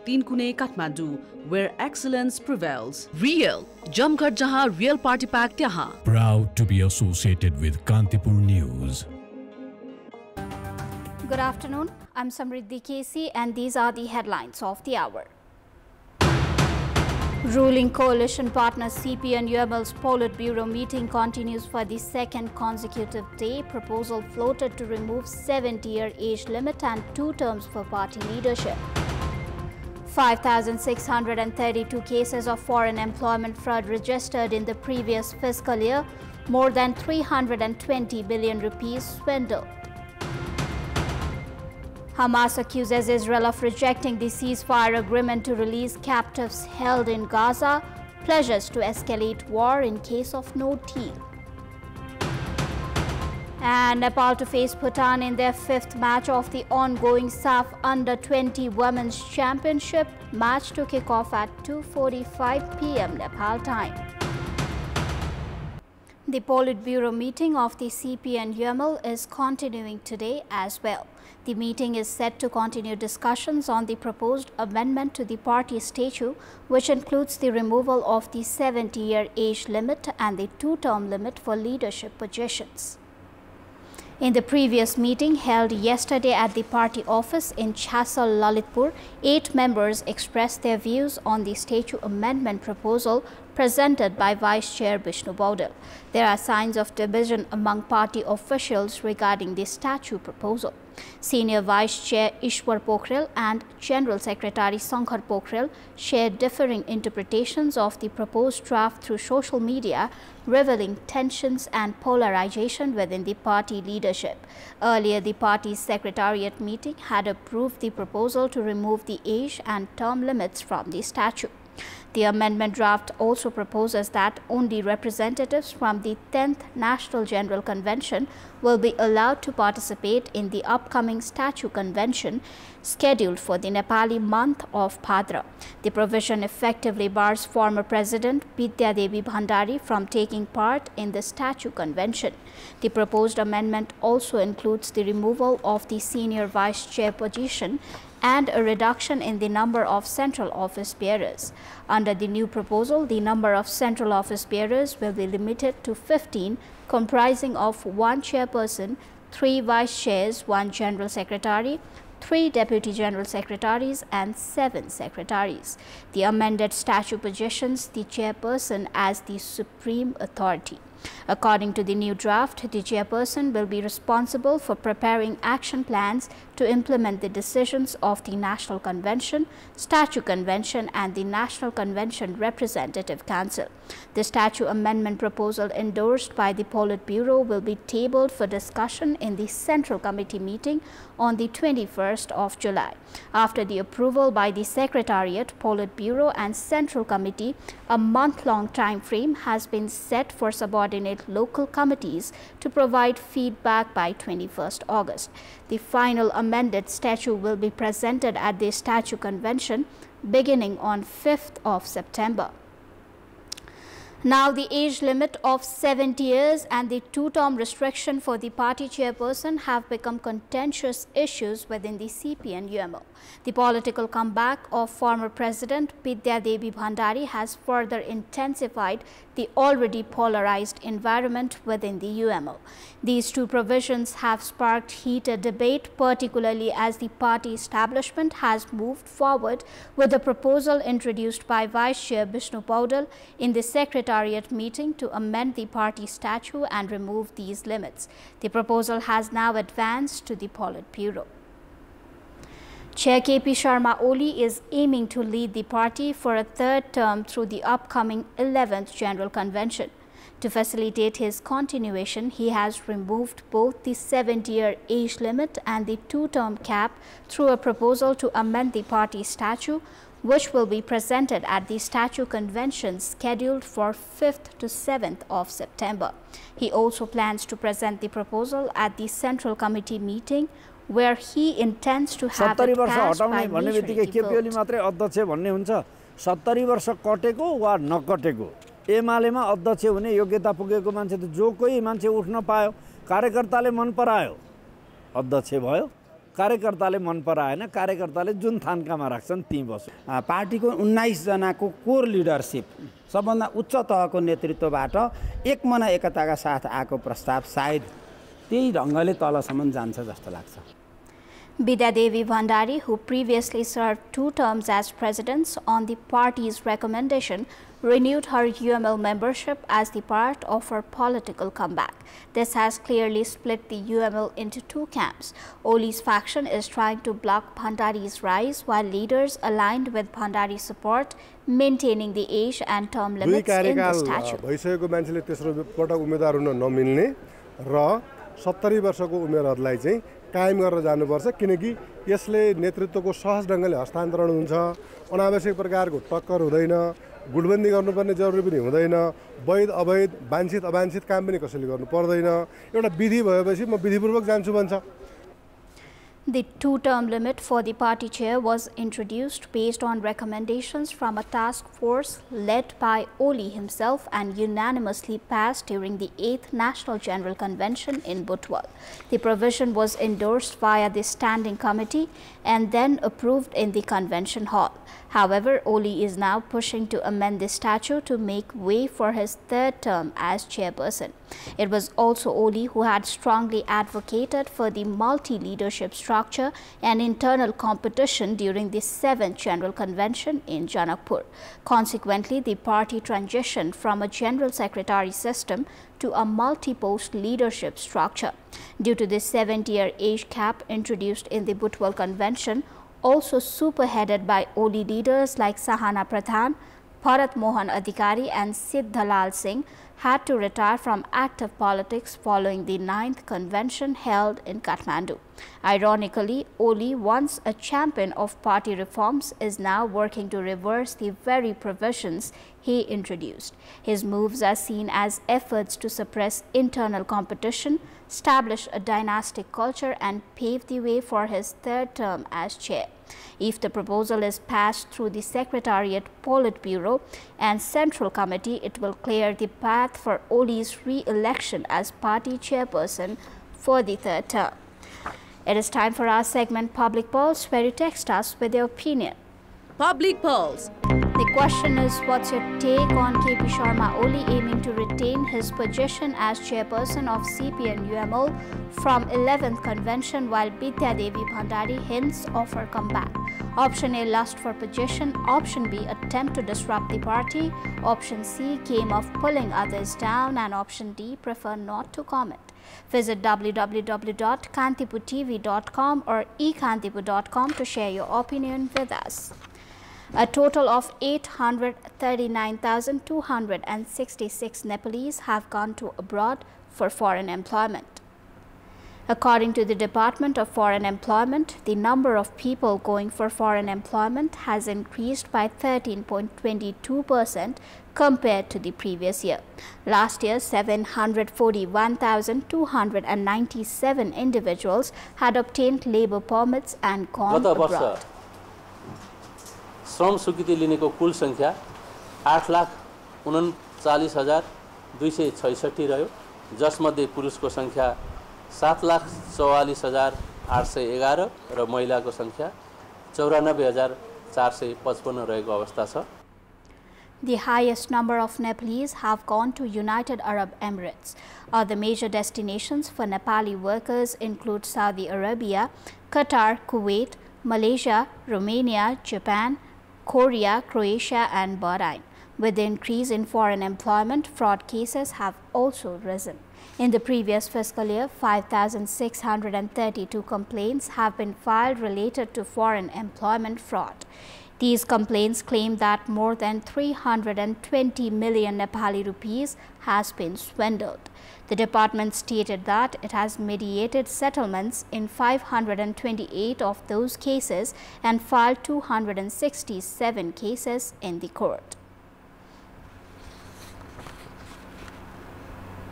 Tinkune Kathmandu, where excellence prevails. Real, जमघट जहाँ real party pack त्यहाँ. Proud to be associated with Kantipur News. Good afternoon. I'm Samriddhi Kesi and these are the headlines of the hour. Ruling coalition partner CP and UML's Politburo meeting continues for the second consecutive day. Proposal floated to remove 70-year age limit and 2 terms for party leadership. 5,632 cases of foreign employment fraud registered in the previous fiscal year. More than 320 billion rupees swindled. Hamas accuses Israel of rejecting the ceasefire agreement to release captives held in Gaza, pledges to escalate war in case of no deal. And Nepal to face Bhutan in their 5th match of the ongoing SAF Under-20 Women's Championship. Match to kick off at 2:45 p.m. Nepal time. The Politburo meeting of the CP and UML is continuing today as well. The meeting is set to continue discussions on the proposed amendment to the party statute, which includes the removal of the 70-year age limit and the 2-term limit for leadership positions. In the previous meeting held yesterday at the party office in Chasal, Lalitpur, 8 members expressed their views on the statute amendment proposal presented by Vice Chair Vishnu Baudel. There are signs of division among party officials regarding the statute proposal. Senior Vice Chair Ishwar Pokhrel and General Secretary Sankhar Pokhrel shared differing interpretations of the proposed draft through social media, revealing tensions and polarization within the party leadership. Earlier, the party's secretariat meeting had approved the proposal to remove the age and term limits from the statute. The amendment draft also proposes that only representatives from the 10th National General Convention will be allowed to participate in the upcoming statute convention scheduled for the Nepali month of Bhadra. The provision effectively bars former President Bidya Devi Bhandari from taking part in the statute convention. The proposed amendment also includes the removal of the senior vice chair position and a reduction in the number of central office bearers. Under the new proposal, the number of central office bearers will be limited to 15, comprising of 1 chairperson, 3 vice chairs, 1 general secretary, 3 deputy general secretaries and 7 secretaries. The amended statute positions the chairperson as the supreme authority. According to the new draft, the chairperson will be responsible for preparing action plans to implement the decisions of the National Convention, Statute Convention and the National Convention Representative Council. The statute amendment proposal endorsed by the Politburo will be tabled for discussion in the Central Committee meeting on the 21st of July. After the approval by the Secretariat, Politburo and Central Committee, a month-long time frame has been set for subordinate local committees to provide feedback by 21st August. The final amended statute will be presented at the Statute Convention beginning on 5th of September. Now, the age limit of 70 years and the 2-term restriction for the party chairperson have become contentious issues within the CP and UML. The political comeback of former President Bidya Devi Bhandari has further intensified the already polarized environment within the UML. These 2 provisions have sparked heated debate, particularly as the party establishment has moved forward with a proposal introduced by Vice Chair Vishnu Baudel in the Secretariat meeting to amend the party statute and remove these limits. The proposal has now advanced to the Politburo. Chair KP Sharma Oli is aiming to lead the party for a 3rd term through the upcoming 11th General Convention. To facilitate his continuation, he has removed both the 70-year age limit and the 2-term cap through a proposal to amend the party statute, which will be presented at the statute convention scheduled for 5th to 7th of September. He also plans to present the proposal at the Central Committee meeting, where he intends to have it passed by majority vote. 70 वर्ष कटेको वा नकटेको एमालेमा अध्यक्ष हुने योग्यता पुगेको मान्छे त जो कोही मान्छे उठ्न पायो कार्यकर्ताले मन परायो अध्यक्ष भयो कार्यकर्ताले मन पराएन कार्यकर्ताले जुन थान्कामा राख्छन् त्यही बस्यो पार्टीको 19 जनाको कोर लिडरशिप सबभन्दा उच्च तहको नेतृत्वबाट एकमना एकताका साथ आएको प्रस्ताव सायद त्यही ढङ्गले तलसम्म जान्छ जस्तो लाग्छ Bidya Devi Bhandari, who previously served 2 terms as president on the party's recommendation, renewed her UML membership as the part of her political comeback. This has clearly split the UML into 2 camps. Oli's faction is trying to block Bhandari's rise, while leaders aligned with Bhandari's support, maintaining the age and term limits in the statute. भइसकेको मान्छेले तेस्रो पटक उम्मेदवार हुन नमिल्ने र 70 वर्षको उमेरहरुलाई चाहिँ कायम गरेर जानुपर्छ किनकि यसले नेतृत्वको सहज ढंगले हस्तान्तरण हुन्छ अनावश्यक प्रकारको टक्कर हुँदैन गुटबन्दी गर्नुपर्ने जरुरी पनि हुँदैन वैध अवैध वाञ्छित अवाञ्छित काम पनि कसैले गर्नु पर्दैन एउटा विधि भएपछि म विधिपूर्वक जान्छु भन्छ The 2-term limit for the party chair was introduced based on recommendations from a task force led by Oli himself and unanimously passed during the 8th National General Convention in Butwal. The provision was endorsed via the Standing Committee and then approved in the Convention Hall. However, Oli is now pushing to amend the statute to make way for his 3rd term as chairperson. It was also Oli who had strongly advocated for the multi-leadership structure and internal competition during the 7th General Convention in Janakpur. Consequently, the party transitioned from a General Secretary system to a multi-post leadership structure. Due to the 70-year age cap introduced in the Butwal Convention, also superheaded by Oli leaders like Sahana Pradhan, Bharat Mohan Adhikari and Siddhalal Singh, had to retire from active politics following the 9th convention held in Kathmandu. Ironically, Oli, once a champion of party reforms, is now working to reverse the very provisions he introduced. His moves are seen as efforts to suppress internal competition, establish a dynastic culture and pave the way for his 3rd term as chair. If the proposal is passed through the Secretariat Polit Bureau and Central Committee, it will clear the path for Oli's re-election as party chairperson for the 3rd term. It is time for our segment Public Pulse, where you text us with your opinion. Public Pulse. The question is, what's your take on KP Sharma Oli aiming to retain his position as chairperson of CPN-UML from 11th convention, while Bidya Devi Bhandari hints of her comeback? Option A, lust for position. Option B, attempt to disrupt the party. Option C, game of pulling others down. And option D, prefer not to comment. Visit www.kantipurtv.com or ekantipur.com to share your opinion with us. A total of 839,266 Nepalese have gone to abroad for foreign employment. According to the Department of Foreign Employment, the number of people going for foreign employment has increased by 13.22% compared to the previous year. Last year, 741,297 individuals had obtained labor permits and gone abroad. श्रम स्वीकृति लिनेको कुल संख्या 8,39,266 रह्यो जसमध्ये पुरुषको संख्या 7,44,811 र महिलाको संख्या 94,455 रहेको अवस्था छ. The highest number of Nepalese have gone to United Arab Emirates. Other major destinations for Nepali workers include Saudi Arabia, Qatar, Kuwait, Malaysia, Romania, Japan, Korea, Croatia and Bahrain. With the increase in foreign employment, fraud cases have also risen. In the previous fiscal year, 5,632 complaints have been filed related to foreign employment fraud. These complaints claim that more than 320 million Nepali rupees has been swindled. The department stated that it has mediated settlements in 528 of those cases and filed 267 cases in the court.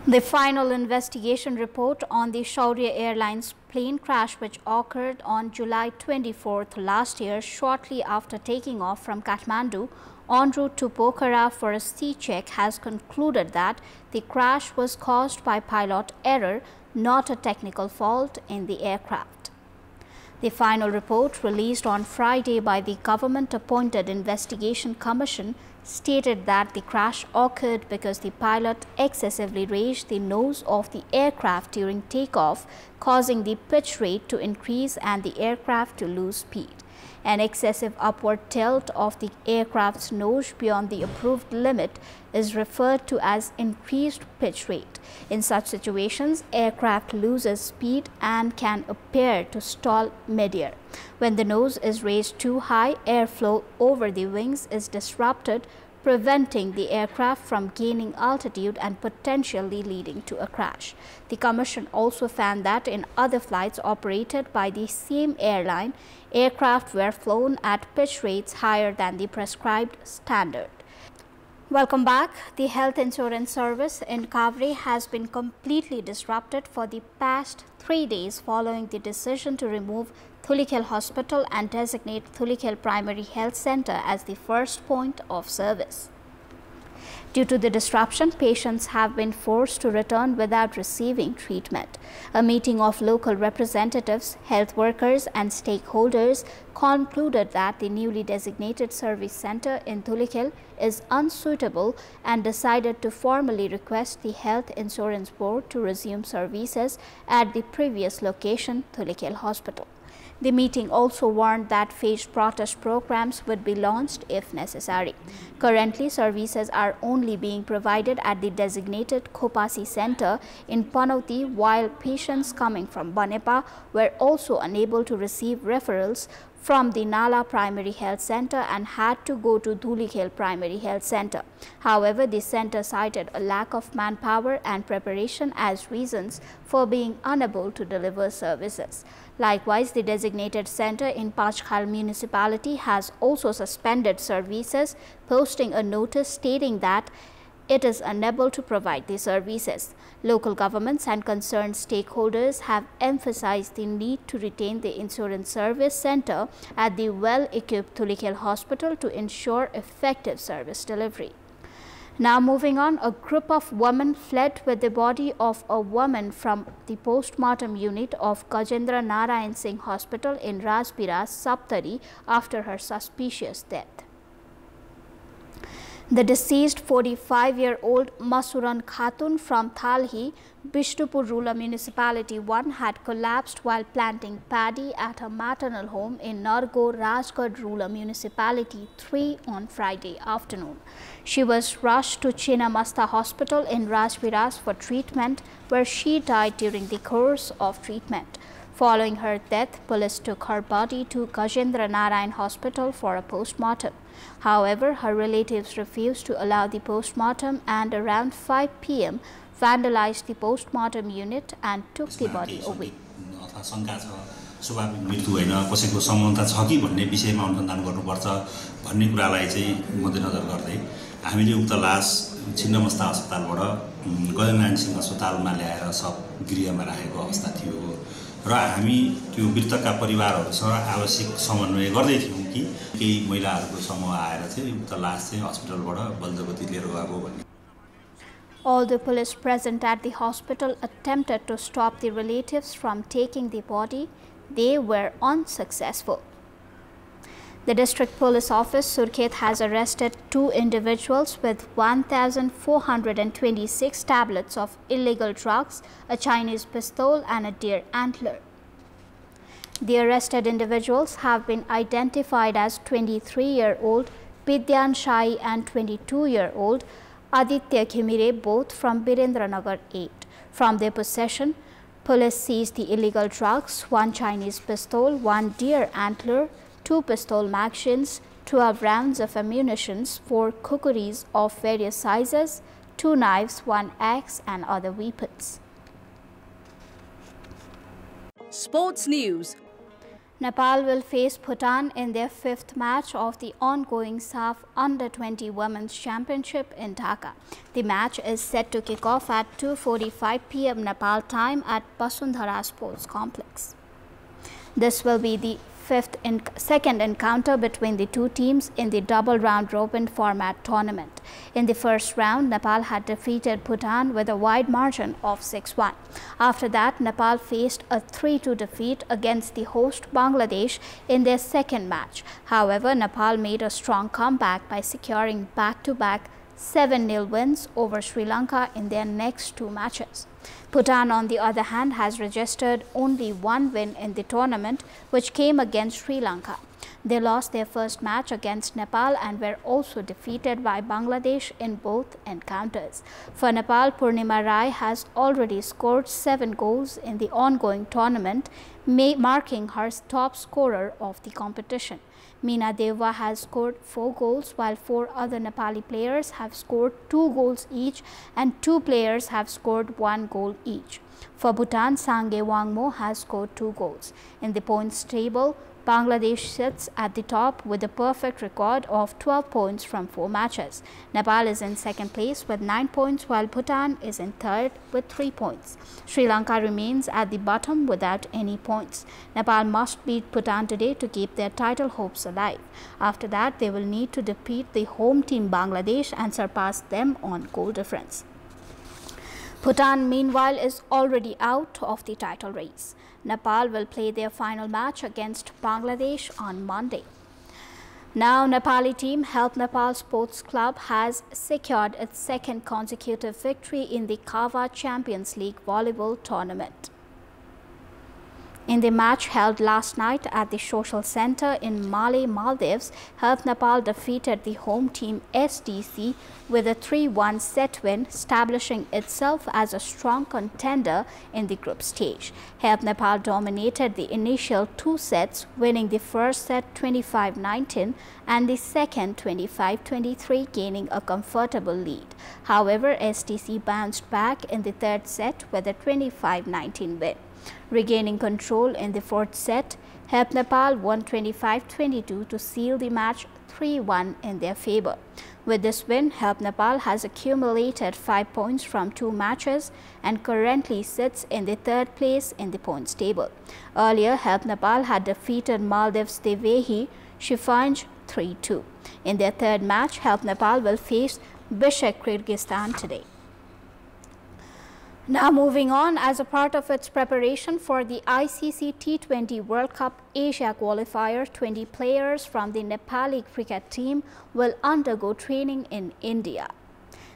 The final investigation report on the Sha Airlines plane crash, which occurred on July 24th last year, shortly after taking off from Kathmandu en route to Pokhara for a sea check, has concluded that the crash was caused by pilot error, not a technical fault in the aircraft. The final report, released on Friday by the government-appointed investigation commission, stated that the crash occurred because the pilot excessively raised the nose of the aircraft during takeoff, causing the pitch rate to increase and the aircraft to lose speed. An excessive upward tilt of the aircraft's nose beyond the approved limit is referred to as increased pitch rate. In such situations, aircraft loses speed and can appear to stall mid-air. When the nose is raised too high, airflow over the wings is disrupted, preventing the aircraft from gaining altitude and potentially leading to a crash. The Commission also found that in other flights operated by the same airline, aircraft were flown at pitch rates higher than the prescribed standard. Welcome back. The health insurance service in Kavre has been completely disrupted for the past 3 days following the decision to remove Thulikhel Hospital and designate Thulikhel Primary Health Center as the first point of service. Due to the disruption, patients have been forced to return without receiving treatment. A meeting of local representatives, health workers and stakeholders concluded that the newly designated service center in Thulikhel is unsuitable and decided to formally request the Health Insurance Board to resume services at the previous location, Thulikhel Hospital. The meeting also warned that phased protest programs would be launched if necessary. Currently, services are only being provided at the designated Khopasi Center in Panauti, while patients coming from Banepa were also unable to receive referrals from the Nala Primary Health Center and had to go to Thulikhel Primary Health Center. However, the center cited a lack of manpower and preparation as reasons for being unable to deliver services. Likewise, the designated center in Pachkhal municipality has also suspended services, posting a notice stating that it is unable to provide the services. Local governments and concerned stakeholders have emphasized the need to retain the insurance service center at the well-equipped Thulikhel Hospital to ensure effective service delivery. Now moving on, a group of women fled with the body of a woman from the postmortem unit of Gajendra Narayan Singh Hospital in Rajbiras, Saptari after her suspicious death. The deceased 45-year-old Masuran Khatun from Thalhi, Bishnupur Rural Municipality 1 had collapsed while planting paddy at her maternal home in Nargo, Rajgarh Rural Municipality 3 on Friday afternoon. She was rushed to Chinnamasta Hospital in Rajbiras for treatment, where she died during the course of treatment. Following her death, police took her body to Gajendra Narayan Hospital for a postmortem. However, her relatives refused to allow the postmortem and around 5 p.m. vandalized the postmortem unit and took the body away. स्वाभाविक मृत्यु होइन कसैको समानता छ कि भन्ने विषयमा अनुसन्धान गर्नुपर्छ भन्ने कुरालाई चाहिँ मध्यनजर गर्दै हामीले उक्त लास छिन्नमस्ता अस्पतालबाट गजनारायण सिंह अस्पतालमा ल्याएर सब गृहमा राखेको अवस्था थियो र हामी त्यो मृतकका परिवारहरुसँग आवश्यक समन्वय गर्दै थियौं कि केही महिलाहरुको समूह आएर चाहिँ उक्त लास चाहिँ अस्पतालबाट बलजबती लिएर गएको भन्ने. All the police present at the hospital attempted to stop the relatives from taking the body. They were unsuccessful. The District Police Office, Surkhet, has arrested 2 individuals with 1,426 tablets of illegal drugs, a Chinese pistol and a deer antler. The arrested individuals have been identified as 23-year-old Bidyan Shai and 22-year-old Aditya Khimire, both from Birendranagar 8. From their possession, police seized the illegal drugs, 1 Chinese pistol, 1 deer antler, 2 pistol magazines, 12 rounds of ammunition, 4 kukris of various sizes, 2 knives, 1 axe and other weapons. Sports News. Nepal will face Bhutan in their 5th match of the ongoing SAF Under-20 Women's Championship in Dhaka. The match is set to kick off at 2:45 p.m. Nepal time at Basundhara Sports Complex. This will be the second encounter between the two teams in the double round-robin format tournament. In the first round, Nepal had defeated Bhutan with a wide margin of 6-1. After that, Nepal faced a 3-2 defeat against the host Bangladesh in their second match. However, Nepal made a strong comeback by securing back-to-back 7-0 wins over Sri Lanka in their next two matches. Bhutan, on the other hand, has registered only one win in the tournament, which came against Sri Lanka. They lost their first match against Nepal and were also defeated by Bangladesh in both encounters. For Nepal, Purnima Rai has already scored 7 goals in the ongoing tournament, marking her top scorer of the competition. Meena Deva has scored 4 goals, while 4 other Nepali players have scored 2 goals each and 2 players have scored 1 goal each. For Bhutan, Sangye Wangmo has scored 2 goals. In the points table, Bangladesh sits at the top with a perfect record of 12 points from 4 matches. Nepal is in second place with 9 points, while Bhutan is in third with 3 points. Sri Lanka remains at the bottom without any points. Nepal must beat Bhutan today to keep their title hopes alive. After that, they will need to defeat the home team Bangladesh and surpass them on goal difference. Bhutan, meanwhile, is already out of the title race. Nepal will play their final match against Bangladesh on Monday. Now, Nepali team Help Nepal Sports Club has secured its second consecutive victory in the Kava Champions League volleyball tournament. In the match held last night at the Social Center in Malé, Maldives, Help Nepal defeated the home team SDC with a 3-1 set win, establishing itself as a strong contender in the group stage. Help Nepal dominated the initial 2 sets, winning the first set 25-19 and the second 25-23, gaining a comfortable lead. However, SDC bounced back in the third set with a 25-19 win. Regaining control in the fourth set, Help Nepal won 25-22 to seal the match 3-1 in their favor. With this win, Help Nepal has accumulated 5 points from 2 matches and currently sits in the third place in the points table. Earlier, Help Nepal had defeated Maldives Devehi Shifanj 3-2. In their third match, Help Nepal will face Bishkek, Kyrgyzstan today. Now moving on, as a part of its preparation for the ICC T20 World Cup Asia qualifier, 20 players from the Nepali cricket team will undergo training in India.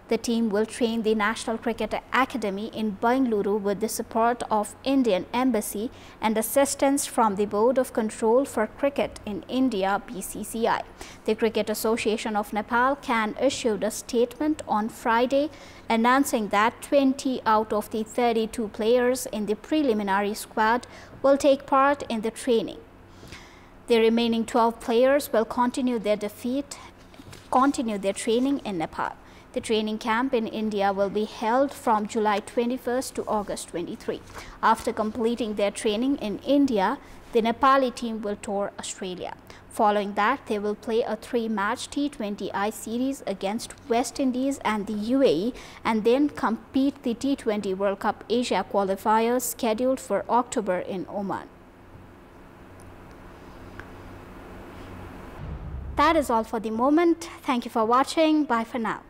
The team will train the National Cricket Academy in Bengaluru with the support of Indian Embassy and assistance from the Board of Control for Cricket in India (BCCI). The Cricket Association of Nepal CAN issued a statement on Friday announcing that 20 out of the 32 players in the preliminary squad will take part in the training. The remaining 12 players will continue their training in Nepal. The training camp in India will be held from July 21st to August 23. After completing their training in India, the Nepali team will tour Australia. Following that, they will play a 3-match T20I series against West Indies and the UAE and then compete the T20 World Cup Asia qualifiers scheduled for October in Oman. That is all for the moment. Thank you for watching. Bye for now.